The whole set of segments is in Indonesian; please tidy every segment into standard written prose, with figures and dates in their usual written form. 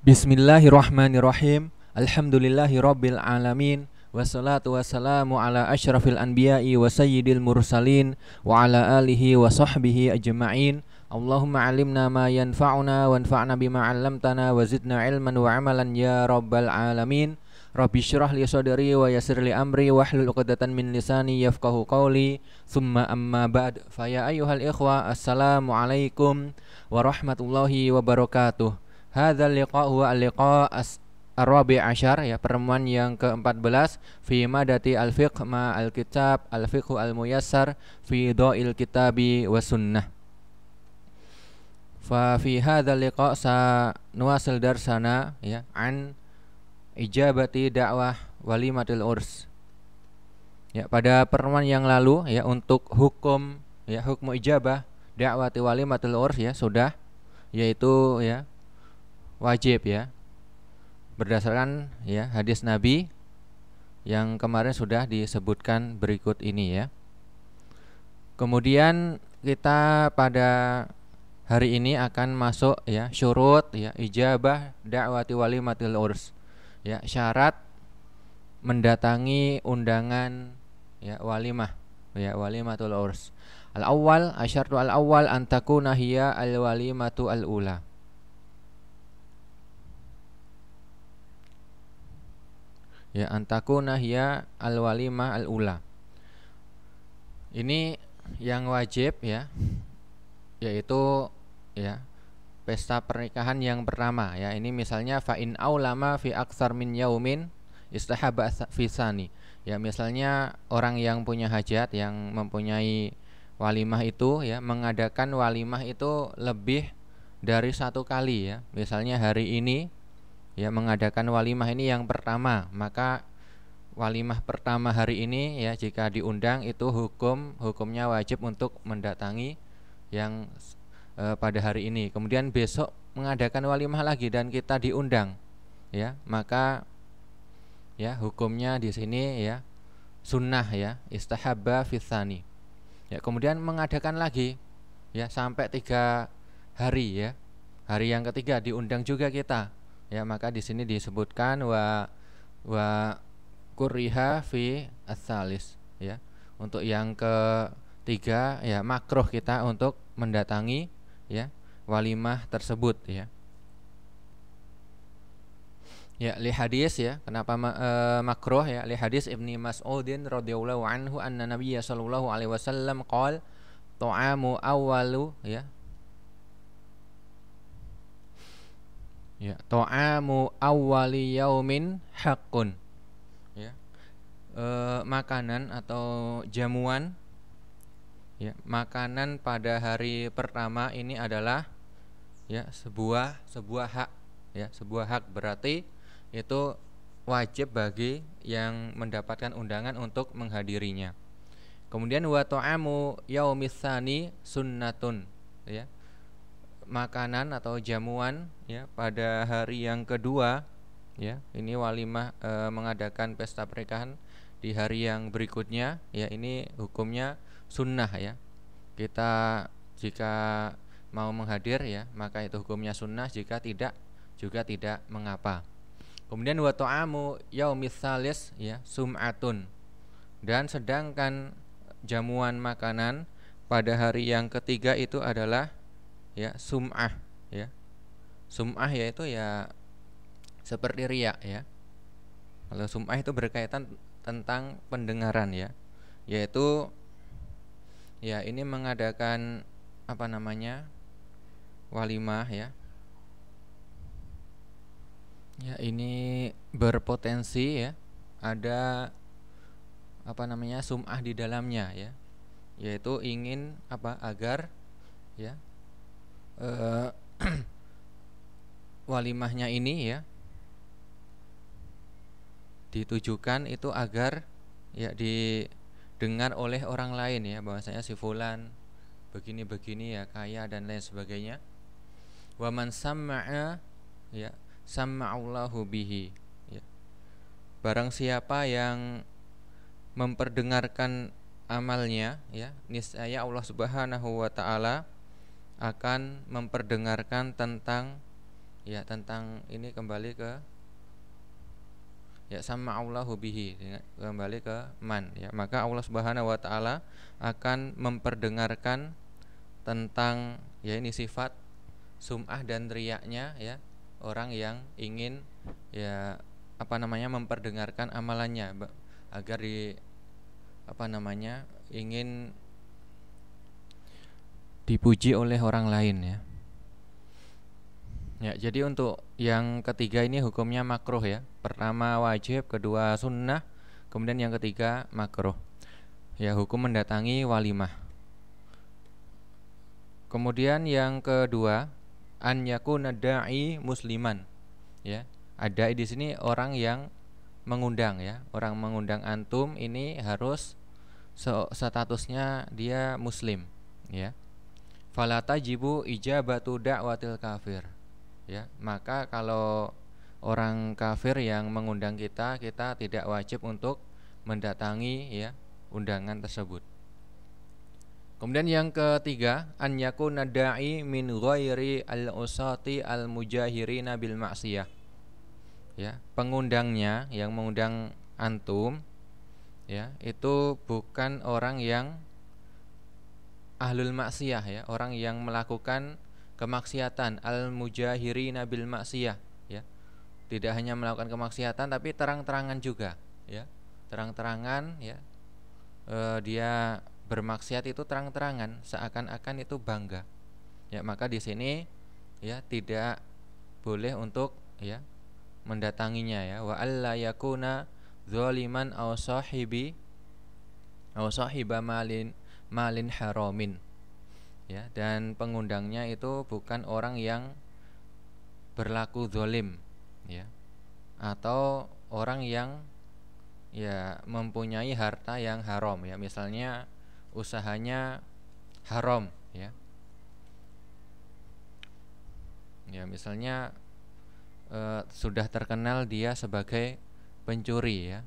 Bismillahirrahmanirrahim. Alhamdulillahirabbil alamin. Wassalatu wassalamu ala asyrafil anbiya'i wa sayyidil mursalin wa ala alihi wa sahbihi ajma'in. Allahumma alimna ma yanfa'una wanfa'na bima 'allamtana wa zidna ilman wa amalan ya rabbal alamin. Rabbi syrah li sadri wa yassir li amri wahlul 'uqdatan min lisani yafqahu qawli. Tsumma amma ba'd. Fa ya ayyuhal ikhwa, assalamu alaikum warahmatullahi wabarakatuh. Hadzal liqa huwa al-liqa ar-rabi' asyar, ya, pertemuan yang ke-14 fi madati al-fiqh ma al-kitab al-fiqhu al-muyassar fi dha'il kitabi was sunnah. Fa fi hadzal liqa sa nuwasil darsana, ya, an ijabati da'wah walimatil urs. Ya, pada pertemuan yang lalu, ya, untuk hukum, ya, hukum ijabah da'wati walimatil urs, ya, sudah, yaitu, ya, wajib, ya, berdasarkan, ya, hadis Nabi yang kemarin sudah disebutkan berikut ini, ya. Kemudian kita pada hari ini akan masuk, ya, syurut, ya, ijabah da'wati walimatil urs, ya, syarat mendatangi undangan, ya, walimah, ya, walimatul urs. Al-awwal, asyartu al-awwal an takuna hiya al-walimatu al-ula. Ya, antakuna hiya al-walimah al-ula. Ini yang wajib, ya, yaitu, ya, pesta pernikahan yang pertama, ya. Ini misalnya fa in aulama fi aktsar min yaumin istahaba fi tsani. Ya, misalnya orang yang punya hajat, yang mempunyai walimah itu, ya, mengadakan walimah itu lebih dari satu kali, ya. Misalnya hari ini, ya, mengadakan walimah ini yang pertama, maka walimah pertama hari ini, ya, jika diundang itu hukumnya wajib untuk mendatangi yang pada hari ini. Kemudian besok mengadakan walimah lagi dan kita diundang, ya, maka, ya, hukumnya di sini, ya, sunnah, ya, istahabba fi tsani. Ya, kemudian mengadakan lagi, ya, sampai 3 hari, ya. Hari yang ketiga diundang juga kita. Ya, maka di sini disebutkan wa kuriha fi ats-tsalis, ya. Untuk yang ketiga, ya, makruh kita untuk mendatangi, ya, walimah tersebut, ya. Ya, li hadis, ya, kenapa makruh, ya, li hadis Ibnu Mas'udin radhiyallahu anhu anna Nabiyya sallallahu alaihi wasallam qala ta'amu awwalu, ya, ya, ta'amu awwali yaumin haqqun, ya, makanan atau jamuan, ya, makanan pada hari pertama ini adalah, ya, sebuah hak, ya, sebuah hak, berarti itu wajib bagi yang mendapatkan undangan untuk menghadirinya. Kemudian wa ta'amu yaumis tsani sunnatun, ya, makanan atau jamuan, ya, pada hari yang kedua, ya, ini walimah mengadakan pesta pernikahan di hari yang berikutnya, ya, ini hukumnya sunnah, ya. Kita jika mau menghadir, ya, maka itu hukumnya sunnah, jika tidak juga tidak mengapa. Kemudian wa ta'amu yaumis tsalis, ya, sum'atun, dan sedangkan jamuan makanan pada hari yang ketiga itu adalah, ya, sum'ah, ya. Sum'ah yaitu, ya, seperti riya, ya. Kalau sum'ah itu berkaitan tentang pendengaran, ya, yaitu, ya, ini mengadakan apa namanya walimah, ya. Ya, ini berpotensi, ya, ada apa namanya sum'ah di dalamnya, ya, yaitu ingin apa, agar, ya, walimahnya ini, ya, ditujukan itu agar, ya, didengar oleh orang lain, ya, bahwasanya si fulan begini-begini, ya, kaya dan lain sebagainya. Wa man sam'a, ya, sam'allahu bihi, ya. Barang siapa yang memperdengarkan amalnya, ya, niscaya Allah Subhanahu wa taala akan memperdengarkan tentang, ya tentang ini kembali ke ya sama Allahu bihi, kembali ke man ya, maka Allah Subhanahu wa taala akan memperdengarkan tentang ya ini sifat sum'ah dan riyaknya ya orang yang ingin ya apa namanya memperdengarkan amalannya agar di apa namanya ingin dipuji oleh orang lain ya. Ya, jadi untuk yang ketiga ini hukumnya makruh ya. Pertama wajib, kedua sunnah, kemudian yang ketiga makruh. Ya, hukum mendatangi walimah. Kemudian yang kedua, an yakuna da'i musliman. Ya, ada di sini orang yang mengundang ya. Orang mengundang antum ini harus statusnya dia muslim, ya. Fala tajibu ijabatu da'watil kafir. Ya, maka kalau orang kafir yang mengundang kita, kita tidak wajib untuk mendatangi ya undangan tersebut. Kemudian yang ketiga, an yakuna da'i min ghairi al-usati al-mujahirina bil ma'siyah. Ya, pengundangnya yang mengundang antum ya, itu bukan orang yang ahlul maksiyah ya, orang yang melakukan kemaksiatan, al-mujahirina bil maksiyah ya. Tidak hanya melakukan kemaksiatan tapi terang-terangan juga ya. Terang-terangan ya. Dia bermaksiat itu terang-terangan, seakan-akan itu bangga. Ya, maka di sini ya tidak boleh untuk ya mendatanginya ya. Wa alla yakuna zaliman aw sahibi aw sahiba malin haramin. Ya, dan pengundangnya itu bukan orang yang berlaku zalim ya, atau orang yang ya mempunyai harta yang haram ya, misalnya usahanya haram ya. Ya, misalnya sudah terkenal dia sebagai pencuri ya.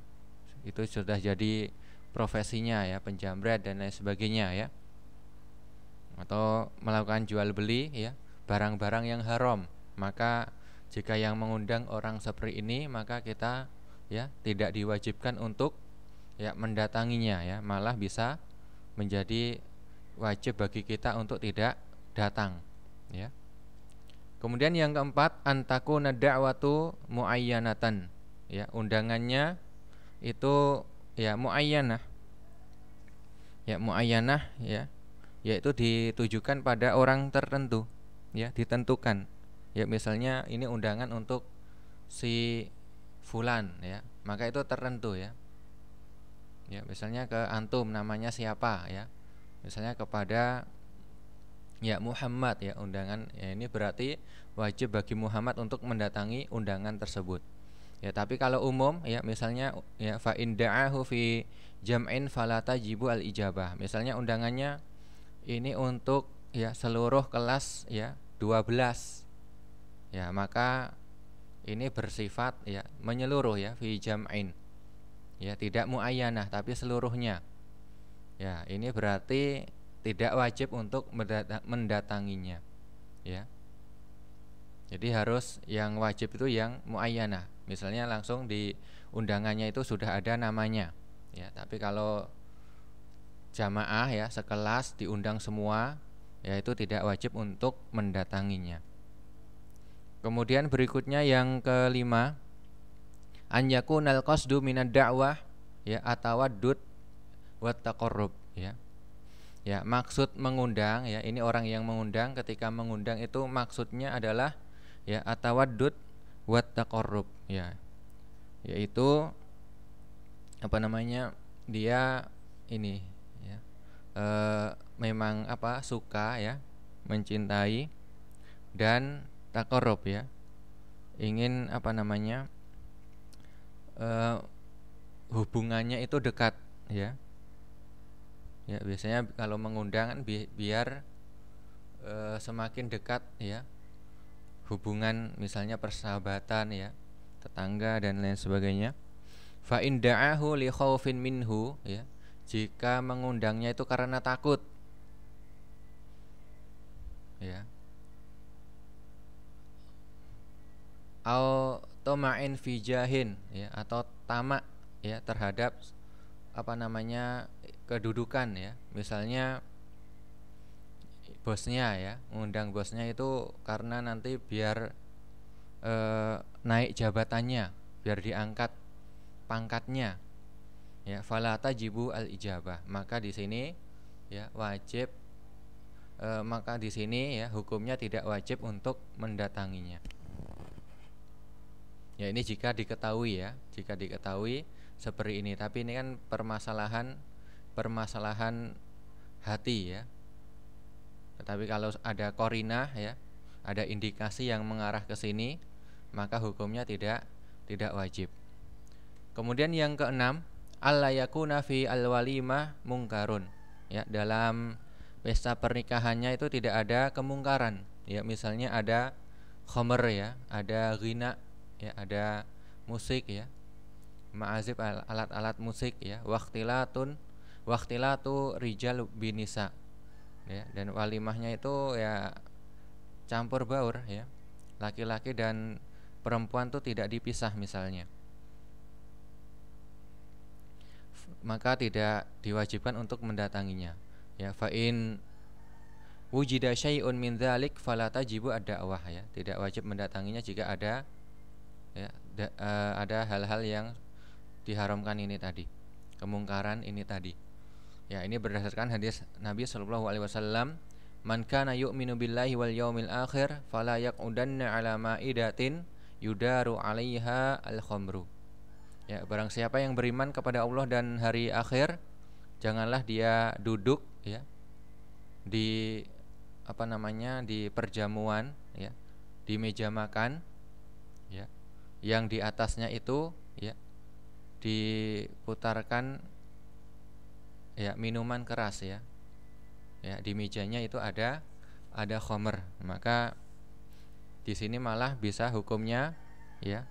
Itu sudah jadi profesinya ya, penjamret dan lain sebagainya ya. Atau melakukan jual beli ya barang-barang yang haram, maka jika yang mengundang orang seperti ini maka kita ya tidak diwajibkan untuk ya mendatanginya ya, malah bisa menjadi wajib bagi kita untuk tidak datang ya. Kemudian yang keempat, antakuna da'watu muayyanatan ya, undangannya itu ya muayyanah ya, yaitu ditujukan pada orang tertentu ya, ditentukan ya, misalnya ini undangan untuk si fulan ya, maka itu tertentu ya. Ya, misalnya ke antum namanya siapa ya, misalnya kepada ya Muhammad ya, undangan ya, ini berarti wajib bagi Muhammad untuk mendatangi undangan tersebut ya. Tapi kalau umum ya, misalnya ya fa in da'ahu fi jam'in fala tajibu al ijabah, misalnya undangannya ini untuk ya seluruh kelas ya 12 ya, maka ini bersifat ya menyeluruh ya, fi jam'in ya, tidak muayyanah tapi seluruhnya ya, ini berarti tidak wajib untuk mendatanginya ya. Jadi harus yang wajib itu yang muayyanah, misalnya langsung di undangannya itu sudah ada namanya ya. Tapi kalau jamaah ya sekelas diundang semua ya, itu tidak wajib untuk mendatanginya. Kemudian berikutnya yang kelima, an yakunal qasdu minad da'wah ya atawaddud wa taqarrub ya. Ya, maksud mengundang ya, ini orang yang mengundang, ketika mengundang itu maksudnya adalah ya atawaddud wa taqarrub ya. Yaitu apa namanya? Dia ini ya memang apa suka ya, mencintai dan taqarrub ya, ingin apa namanya hubungannya itu dekat ya. Ya, biasanya kalau mengundang kan biar semakin dekat ya hubungan, misalnya persahabatan ya, tetangga dan lain sebagainya. Fa in da'ahu li khaufin minhu ya, jika mengundangnya itu karena takut ya, au toma'in fi jahin, ya, atau tamak, ya, terhadap apa namanya kedudukan, ya. Misalnya bosnya, ya, mengundang bosnya itu karena nanti biar naik jabatannya, biar diangkat pangkatnya, ya. Fala tajibu al ijabah, maka di sini, ya, wajib maka di sini, ya, hukumnya tidak wajib untuk mendatanginya. Ya, ini jika diketahui, ya, jika diketahui seperti ini. Tapi ini kan permasalahan hati, ya. Tetapi kalau ada qarinah, ya, ada indikasi yang mengarah ke sini, maka hukumnya tidak wajib. Kemudian yang keenam, alla yakuna fi al-walimah mungkarun, ya, dalam pesta pernikahannya itu tidak ada kemungkaran, ya. Misalnya ada khamr, ya, ada ghina, ya, ada musik, ya, ma'azif, alat-alat musik, ya, waqtilatu rijal binisa, ya, dan walimahnya itu, ya, campur baur, ya, laki-laki dan perempuan tuh tidak dipisah misalnya, maka tidak diwajibkan untuk mendatanginya, ya. Fa in wujida syai'un min dzalik fala tajibu ad-da'wah, ya, tidak wajib mendatanginya jika ada, ya, ada hal-hal yang diharamkan ini tadi, kemungkaran ini tadi. Ya, ini berdasarkan hadis Nabi sallallahu alaihi wasallam, man kana yu'minu billahi wal yaumil akhir fala yaqudanna ala ma'idatin yudaru 'alaiha al-khamru. Ya, barang siapa yang beriman kepada Allah dan hari akhir, janganlah dia duduk, ya, di apa namanya di perjamuan, ya, di meja makan, ya, yang di atasnya itu, ya, diputarkan, ya, minuman keras, ya. Ya, di mejanya itu ada khamr, maka di sini malah bisa hukumnya, ya,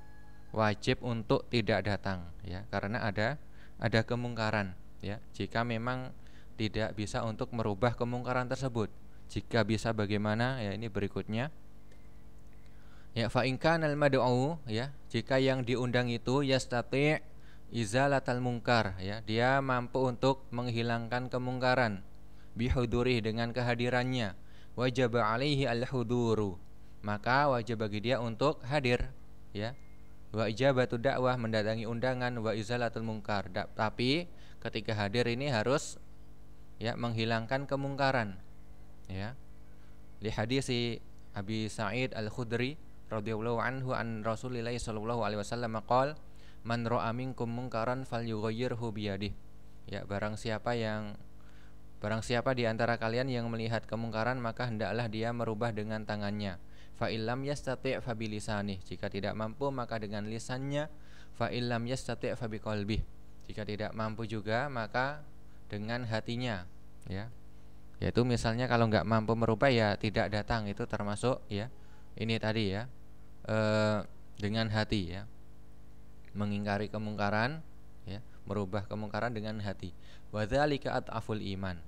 wajib untuk tidak datang, ya, karena ada kemungkaran, ya. Jika memang tidak bisa untuk merubah kemungkaran tersebut, jika bisa bagaimana, ya, ini berikutnya. Ya, fa in kana al-mad'u, ya, jika yang diundang itu yastati' izalatal munkar, ya, dia mampu untuk menghilangkan kemungkaran, bihuduri, dengan kehadirannya, wajib alaihi al-huduru, maka wajib bagi dia untuk hadir, ya. Wa ijabatu dakwah, mendatangi undangan, wa izalatul munkar, tapi ketika hadir ini harus, ya, menghilangkan kemungkaran, ya. Li hadisi Abi Sa'id Al-Khudri radhiyallahu anhu an Rasulillah sallallahu alaihi wasallam qala man ra'a minkum munkaran falyughayyirhu biyadihi, ya, barang siapa di antara kalian yang melihat kemungkaran, maka hendaklah dia merubah dengan tangannya. Fa illam yastati' fa bilisanih, jika tidak mampu maka dengan lisannya. Fa illam yastati' fa biqalbih, jika tidak mampu juga maka dengan hatinya, ya. Yaitu misalnya kalau enggak mampu merubah, ya, tidak datang, itu termasuk, ya, ini tadi, ya, dengan hati, ya, mengingkari kemungkaran, ya, merubah kemungkaran dengan hati. Wa dzalika at'aful iman,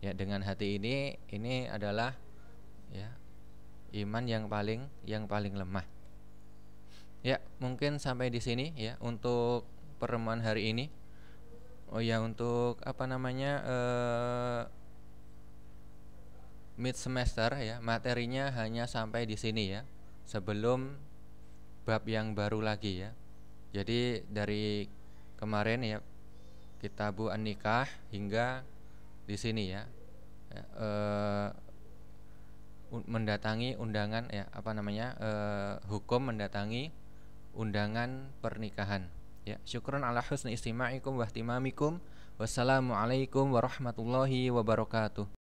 ya, dengan hati ini adalah, ya, iman yang paling lemah. Ya, mungkin sampai di sini, ya, untuk pertemuan hari ini. Oh ya, untuk apa namanya mid semester, ya, materinya hanya sampai di sini, ya, sebelum bab yang baru lagi, ya. Jadi dari kemarin, ya, Kitabu An-Nikah hingga di sini, ya, mendatangi undangan, ya, apa namanya hukum mendatangi undangan pernikahan, ya. Syukran ala husni istima'ikum wa ihtimamikum. Wassalamualaikum warahmatullahi wabarakatuh.